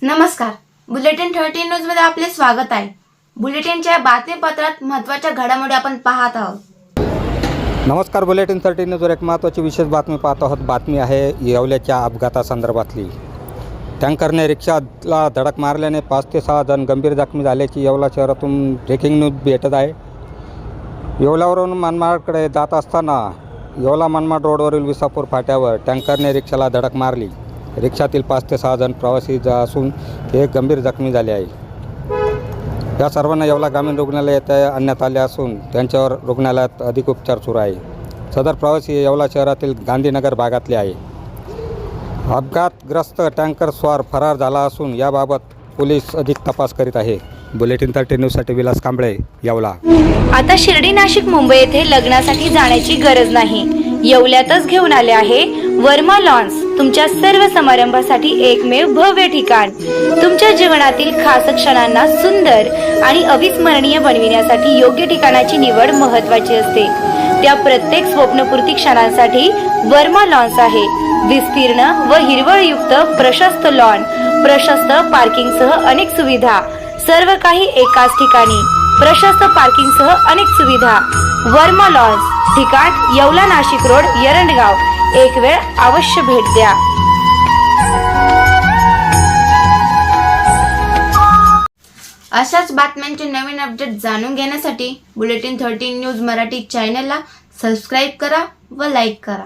नमस्कार, bulletin 13 news मध्ये आपले स्वागत आहे। बुलेटिनच्या बातमीपत्रात महत्त्वाच्या घडामोडी आपण पाहत आहोत। नमस्कार, बुलेटिन 13 न्यूजवर एक महत्त्वाची विशेष बातमी पाहत आहोत। बातमी आहे येवल्याच्या अपघातासंदर्भातली। टँकरने रिक्षाला धडक मारल्याने 5 ते 6 जण गंभीर जखमी झाल्याची येवला शहरातून ब्रेकिंग न्यूज भेटत आहे। येवल्यावरून मनमाडकडे जात असताना येवला मनमाड रोडवरील विसापूर फाट्यावर टँकरने रिक्षाला धडक मारली। रिक्षातील 5 ते 6 जण प्रवासी असून ते गंभीर जखमी झाले आहे। या सर्वांना येवला ग्रामीण रुग्णालयात आणण्यात आले असून त्यांच्यावर रुग्णालयात अधिक उपचार सुरू आहे। सदर प्रवासी येवला शहरातील गांधीनगर भागातले आहे। अपघातग्रस्त टँकर स्वार फरार झाला असून याबाबत पोलीस अधिक तपास करीत आहे। बुलेटिन 13 न्यूजसाठी विलास कांबळे, येवला। आता शिर्डी, नाशिक, मुंबई येथे लग्नासाठी जाण्याची गरज नाही। येवल्यातच घेऊन आले आहे वर्मा लॉन्स, तुमच्या सर्व समारंभासाठी एकमेव भव्य ठिकाण। तुमच्या जीवनातील खास क्षणांना सुंदर आणि अविस्मरणीय बनविण्यासाठी योग्य ठिकाणाची निवड महत्त्वाची असते। त्या प्रत्येक स्वप्नपूर्ती क्षणांसाठी वर्मा लॉन्स आहे। विस्तीर्ण व हिरवळयुक्त प्रशस्त लॉन, प्रशस्त पार्किंगसह अनेक सुविधा, सर्व काही एकाच ठिकाणी। प्रशस्त पार्किंगसह अनेक सुविधा। वर्मा लॉन्स, ठिकाण येवला नाशिक रोड, एरंडगाव। एक वेळ अवश्य भेट द्या। अशाच बातम्यांचे नवीन अपडेट जाणून घेण्यासाठी बुलेटिन 13 न्यूज मराठी चॅनलला सबस्क्राइब करा व लाईक करा।